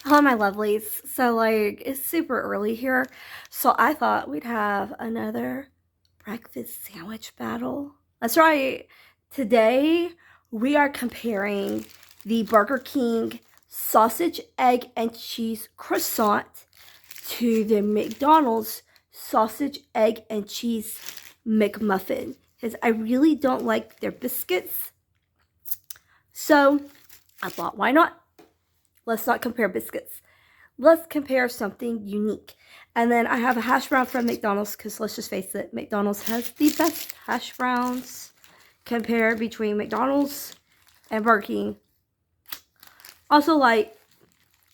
Hello, my lovelies. So, like, it's super early here. So, I thought we'd have another breakfast sandwich battle. That's right. Today, we are comparing the Burger King sausage, egg, and cheese croissant to the McDonald's sausage, egg, and cheese McMuffin. Because I really don't like their biscuits. So, I thought, why not? Let's not compare biscuits. Let's compare something unique. And then I have a hash brown from McDonald's because let's just face it, McDonald's has the best hash browns. Compare between McDonald's and Burger King. Also, like,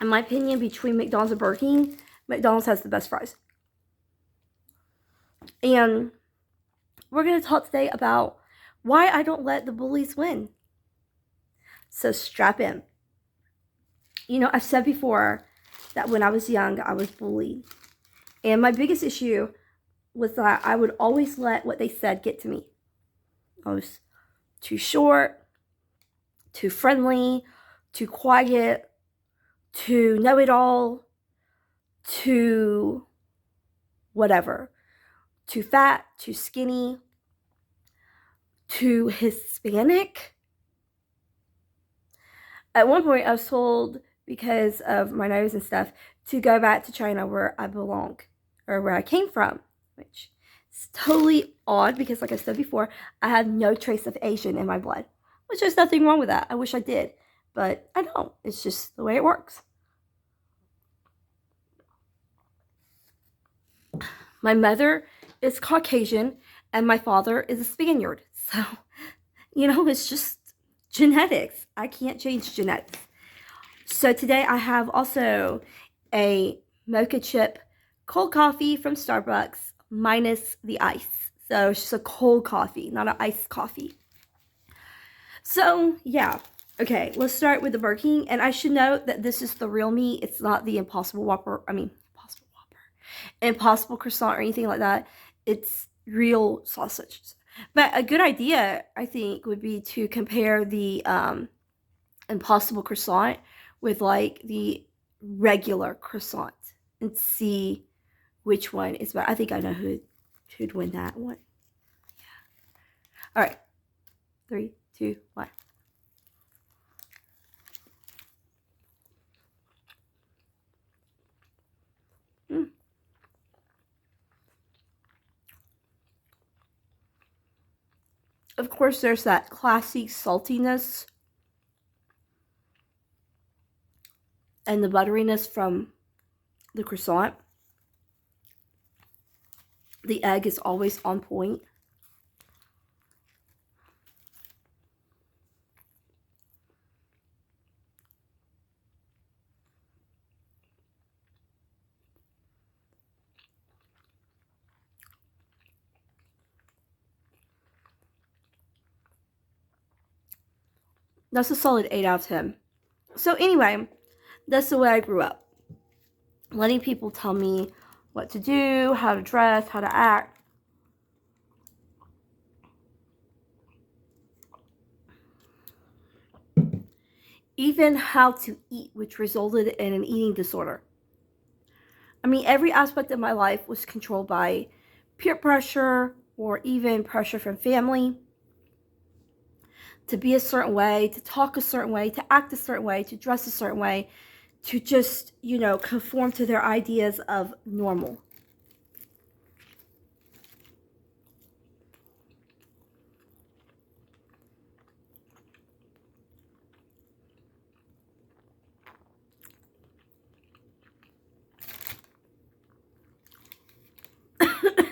in my opinion, between McDonald's and Burger King, McDonald's has the best fries. And we're going to talk today about why I don't let the bullies win. So strap in. You know, I've said before that when I was young, I was bullied. And my biggest issue was that I would always let what they said get to me. I was too short, too friendly, too quiet, too know-it-all, too whatever. Too fat, too skinny, too Hispanic. At one point, I was told, because of my nose and stuff, to go back to China where I belong, or where I came from, which is totally odd because, like I said before, I have no trace of Asian in my blood, which there's nothing wrong with that. I wish I did, but I don't. It's just the way it works. My mother is Caucasian and my father is a Spaniard. So, you know, it's just genetics. I can't change genetics. So today I have also a mocha chip cold coffee from Starbucks minus the ice. So it's just a cold coffee, not an iced coffee. So yeah, okay, let's start with the Burger King. And I should note that this is the real meat. It's not the Impossible Whopper. Impossible croissant or anything like that. It's real sausages. But a good idea, I think, would be to compare the Impossible croissant with like the regular croissant and see which one is better. I think I know who'd win that one. Yeah. All right. 3, 2, 1. Of course, there's that classy saltiness and the butteriness from the croissant. The egg is always on point. That's a solid 8 out of 10. So anyway, that's the way I grew up. Letting people tell me what to do, how to dress, how to act. Even how to eat, which resulted in an eating disorder. I mean, every aspect of my life was controlled by peer pressure or even pressure from family to be a certain way, to talk a certain way, to act a certain way, to dress a certain way, to just, you know, conform to their ideas of normal.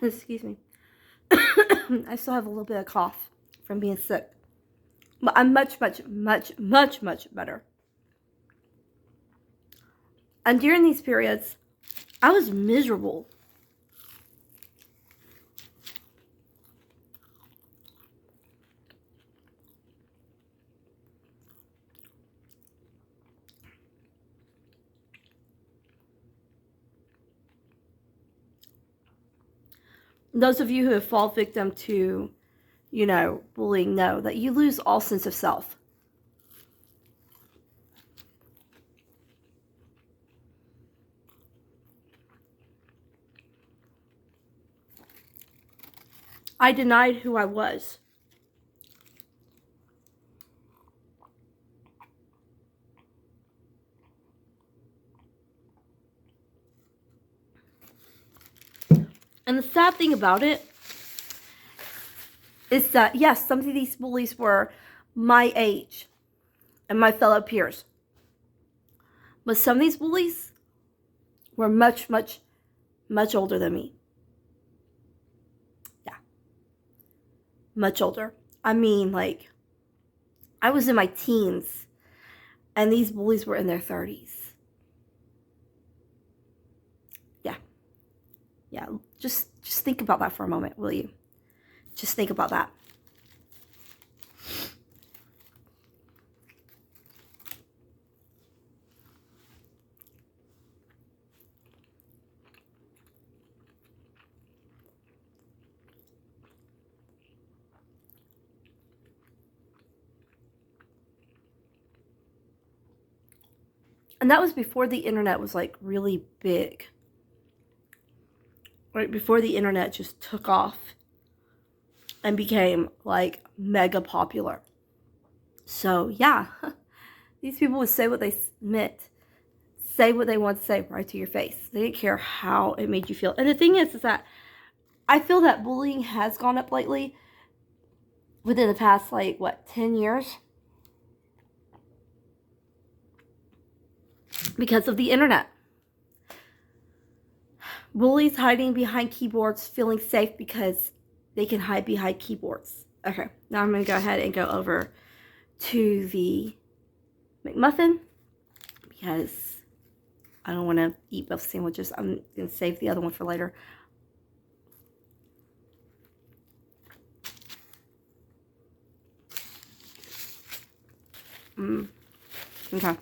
Excuse me. I still have a little bit of cough from being sick. But I'm much, much, much, much, much better. And during these periods, I was miserable. Those of you who have fallen victim to, you know, bullying know that you lose all sense of self. I denied who I was. And the sad thing about it is that, yes, some of these bullies were my age and my fellow peers. But some of these bullies were much, much, much older than me. Yeah. Much older. I mean, like, I was in my teens, and these bullies were in their 30s. Yeah. Yeah. Just think about that for a moment, will you? Just think about that. And that was before the internet was like really big. Right before the internet just took off and became like mega popular. So yeah, these people would say what they meant, say what they want to say right to your face. They didn't care how it made you feel. And the thing is that I feel that bullying has gone up lately within the past, like, what, 10 years? Because of the internet. Bullies hiding behind keyboards, feeling safe because they can hide behind keyboards. Okay, now I'm going to go ahead and go over to the McMuffin because I don't want to eat both sandwiches. I'm going to save the other one for later. Okay.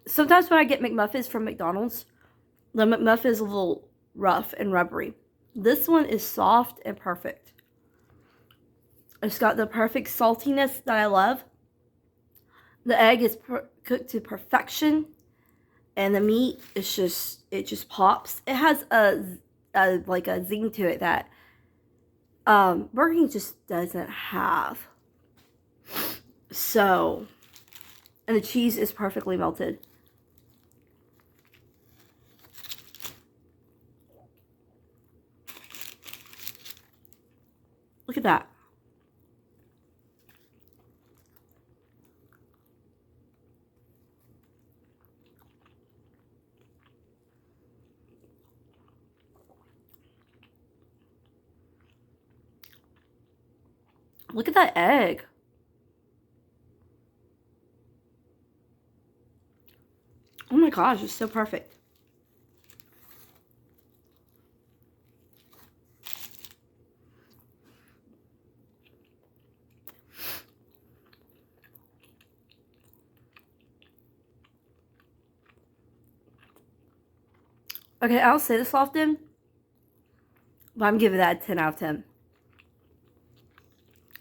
Sometimes when I get McMuffins from McDonald's, the McMuffin is a little rough and rubbery. This one is soft and perfect. It's got the perfect saltiness that I love. The egg is cooked to perfection, and the meat is just pops. It has like a zing to it that Burger King just doesn't have. So, and the cheese is perfectly melted. Look at that. Look at that egg. Oh my gosh, it's so perfect. Okay, I don't say this often, but I'm giving that a 10 out of 10.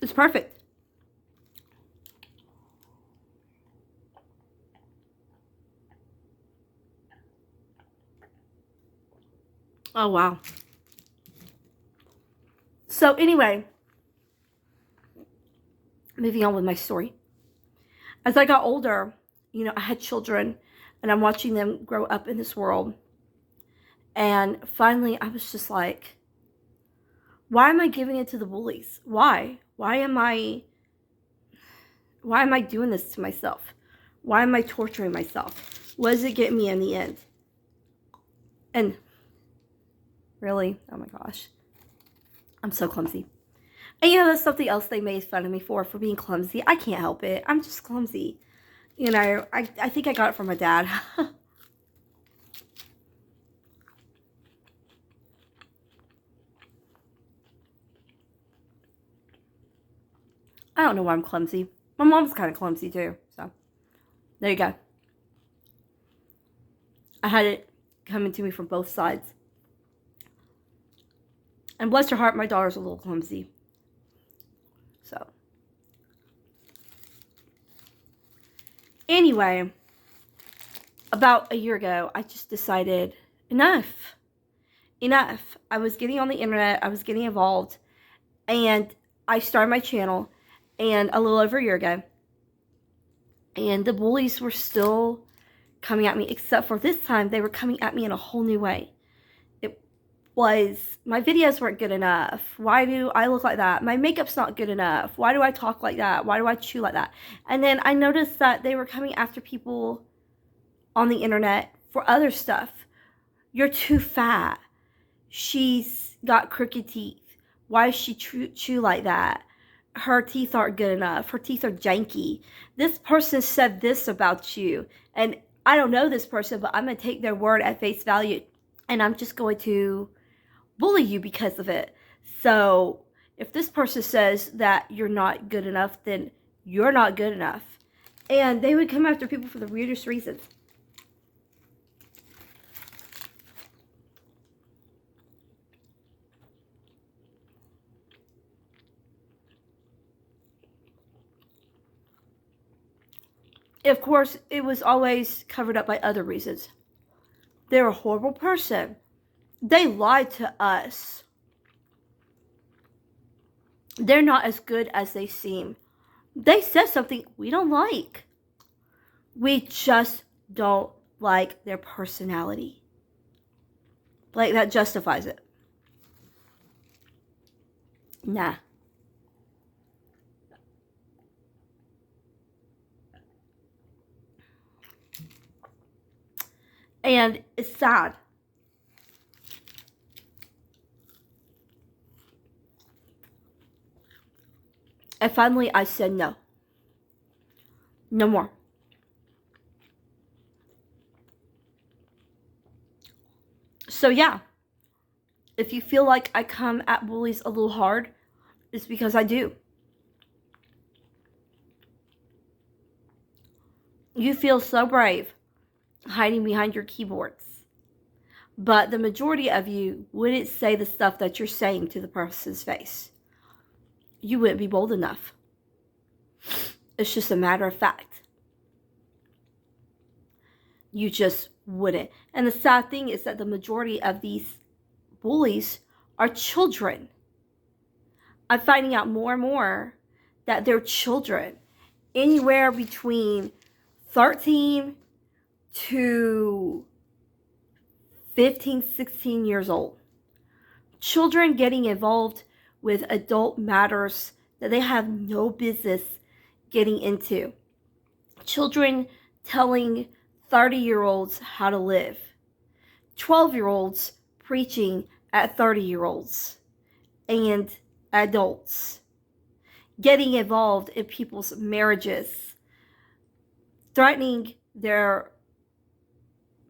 It's perfect. Oh, wow. So anyway, moving on with my story. As I got older, you know, I had children, and I'm watching them grow up in this world. And finally, I was just like, why am I giving it to the bullies? Why? Why am I doing this to myself? Why am I torturing myself? What does it get me in the end? And really, oh my gosh, I'm so clumsy. And you know, that's something else they made fun of me for being clumsy. I can't help it. I'm just clumsy. You know, I think I got it from my dad. I don't know why I'm clumsy. My mom's kind of clumsy too. So, there you go. I had it coming to me from both sides. And bless her heart, my daughter's a little clumsy. So, Anyway, about a year ago, I just decided enough. Enough. I was getting on the internet, I was getting involved, and I started my channel and a little over a year ago. And the bullies were still coming at me, except for this time they were coming at me in a whole new way. It was, my videos weren't good enough. Why do I look like that? My makeup's not good enough. Why do I talk like that? Why do I chew like that? And then I noticed that they were coming after people on the internet for other stuff. You're too fat. She's got crooked teeth. Why does she chew like that? Her teeth aren't good enough. Her teeth are janky. This person said this about you. And I don't know this person, but I'm going to take their word at face value. And I'm just going to bully you because of it. So if this person says that you're not good enough, then you're not good enough. And they would come after people for the weirdest reasons. Of course, it was always covered up by other reasons. They're a horrible person. They lied to us. They're not as good as they seem. They said something we don't like. We just don't like their personality. Like, that justifies it. Nah. And it's sad. And finally, I said no. No more. So yeah, if you feel like I come at bullies a little hard, it's because I do. You feel so brave hiding behind your keyboards. But the majority of you wouldn't say the stuff that you're saying to the person's face. You wouldn't be bold enough. It's just a matter of fact. You just wouldn't. And the sad thing is that the majority of these bullies are children. I'm finding out more and more that they're children. Anywhere between 13 to 15, 16 years old. Children getting involved with adult matters that they have no business getting into. Children telling 30-year-olds how to live. 12-year-olds preaching at 30-year-olds and adults. Getting involved in people's marriages. Threatening their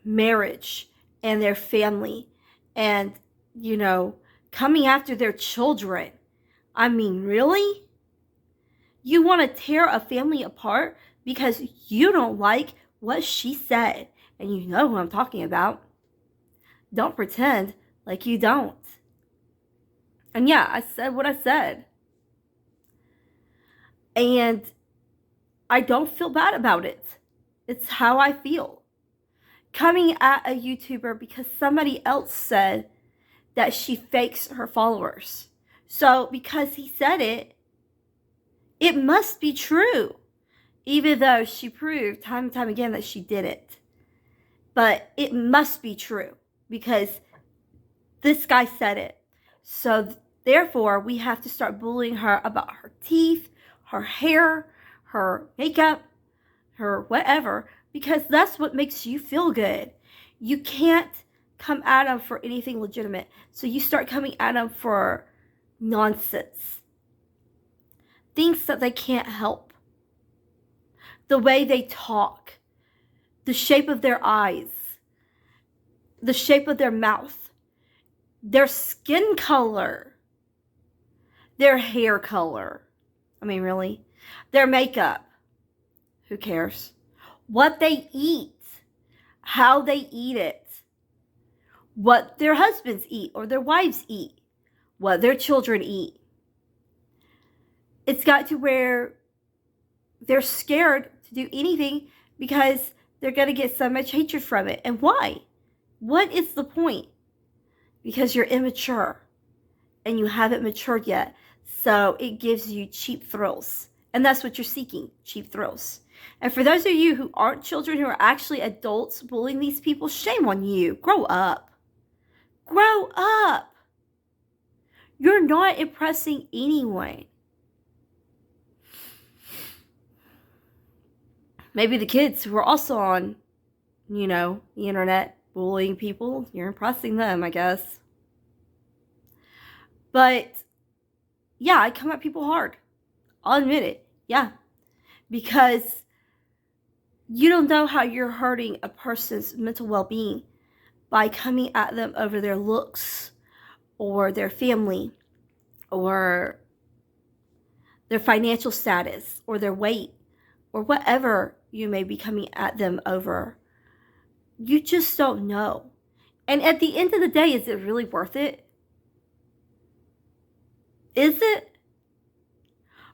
marriage and their family, and, you know, coming after their children. I mean, really? You want to tear a family apart because you don't like what she said, and you know who I'm talking about. Don't pretend like you don't. And yeah, I said what I said. And I don't feel bad about it. It's how I feel. Coming at a YouTuber because somebody else said that she fakes her followers. So because he said it, it must be true. Even though she proved time and time again that she didn't. But it must be true because this guy said it. So therefore, we have to start bullying her about her teeth, her hair, her makeup, her whatever, because that's what makes you feel good. You can't come at them for anything legitimate. So you start coming at them for nonsense. Things that they can't help. The way they talk. The shape of their eyes. The shape of their mouth. Their skin color. Their hair color. I mean, really? Their makeup. Who cares? What they eat. How they eat it. What their husbands eat or their wives eat. What their children eat. It's got to where they're scared to do anything because they're going to get so much hatred from it. And why? What is the point? Because you're immature and you haven't matured yet. So it gives you cheap thrills. And that's what you're seeking, cheap thrills. And for those of you who aren't children, who are actually adults bullying these people, shame on you. Grow up. Grow up. You're not impressing anyone. Maybe the kids who are also on, the internet bullying people, you're impressing them, I guess. But yeah, I come at people hard. I'll admit it. Yeah. Because you don't know how you're hurting a person's mental well-being by coming at them over their looks or their family or their financial status or their weight or whatever you may be coming at them over. You just don't know. And at the end of the day, is it really worth it? Is it?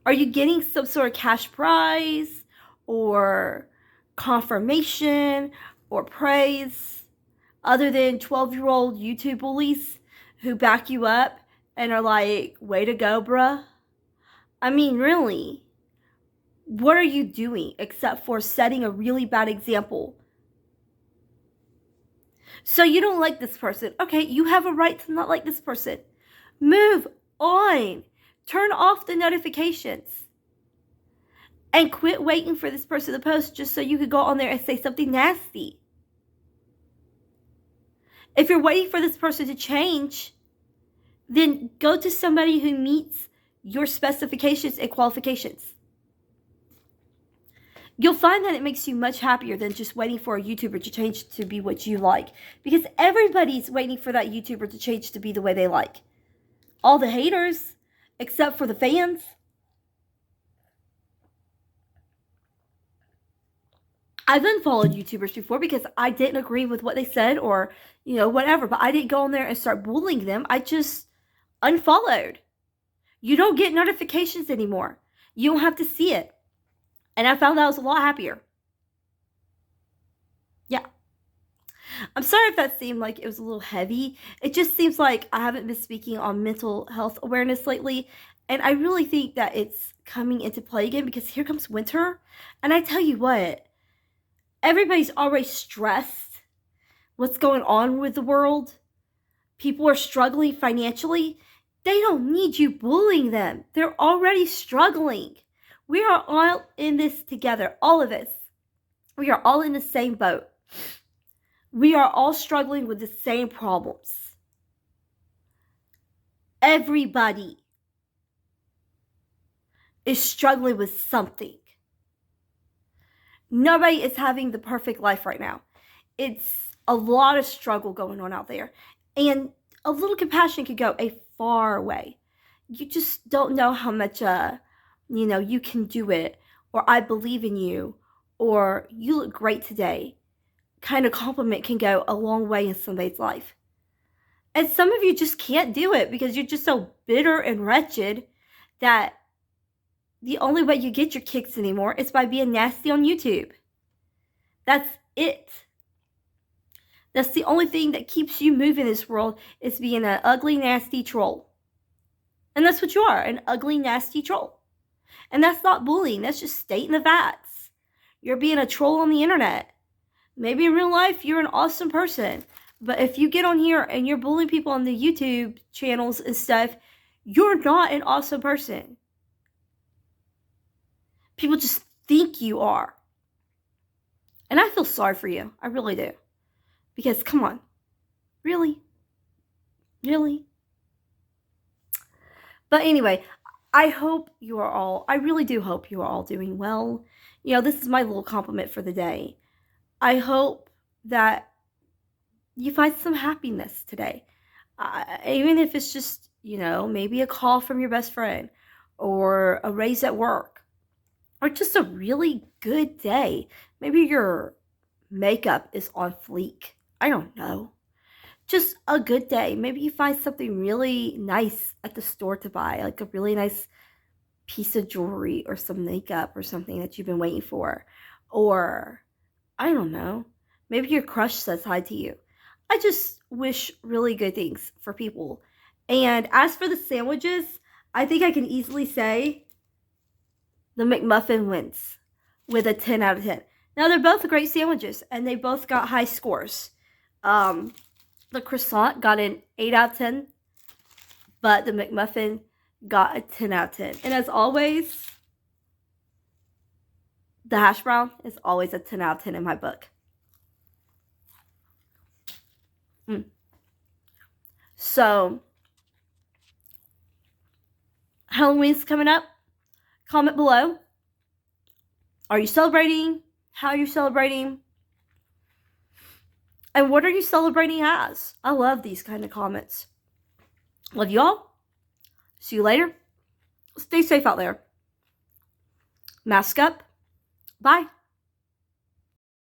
Are you getting some sort of cash prize or confirmation or praise other than 12-year-old YouTube bullies who back you up and are like, way to go, bruh? I mean, really, what are you doing except for setting a really bad example? So you don't like this person. Okay, you have a right to not like this person. Move on. Turn off the notifications. And quit waiting for this person to post just so you could go on there and say something nasty. If you're waiting for this person to change, then go to somebody who meets your specifications and qualifications. You'll find that it makes you much happier than just waiting for a YouTuber to change to be what you like. Because everybody's waiting for that YouTuber to change to be the way they like. All the haters, except for the fans. I've unfollowed YouTubers before because I didn't agree with what they said or, whatever. But I didn't go on there and start bullying them. I just unfollowed. You don't get notifications anymore. You don't have to see it. And I found that I was a lot happier. Yeah. I'm sorry if that seemed like it was a little heavy. It just seems like I haven't been speaking on mental health awareness lately. And I really think that it's coming into play again because here comes winter. And I tell you what, everybody's already stressed. What's going on with the world? People are struggling financially. They don't need you bullying them. They're already struggling. We are all in this together, all of us. We are all in the same boat. We are all struggling with the same problems. Everybody is struggling with something. Nobody is having the perfect life right now. It's a lot of struggle going on out there. And a little compassion could go a far way. You just don't know how much you can do it, or I believe in you, or you look great today. Kind of compliment can go a long way in somebody's life. And some of you just can't do it because you're just so bitter and wretched that the only way you get your kicks anymore is by being nasty on YouTube. That's it. That's the only thing that keeps you moving in this world is being an ugly, nasty troll. And that's what you are, an ugly, nasty troll. And that's not bullying. That's just stating the facts. You're being a troll on the internet. Maybe in real life, you're an awesome person. But if you get on here and you're bullying people on the YouTube channels and stuff, you're not an awesome person. People just think you are. And I feel sorry for you. I really do. Because, come on. Really? Really? But anyway, I really do hope you are all doing well. This is my little compliment for the day. I hope that you find some happiness today. Even if it's just, maybe a call from your best friend or a raise at work or just a really good day. Maybe your makeup is on fleek. I don't know. Just a good day. Maybe you find something really nice at the store to buy, like a really nice piece of jewelry or some makeup or something that you've been waiting for. Or I don't know. Maybe your crush says hi to you. I just wish really good things for people. And as for the sandwiches, I think I can easily say the McMuffin wins with a 10 out of 10. Now, they're both great sandwiches, and they both got high scores. The croissant got an 8 out of 10, but the McMuffin got a 10 out of 10. And as always, the hash brown is always a 10 out of 10 in my book. So, Halloween's coming up. Comment below. Are you celebrating? How are you celebrating? And what are you celebrating as? I love these kind of comments. Love you all. See you later. Stay safe out there. Mask up. Bye.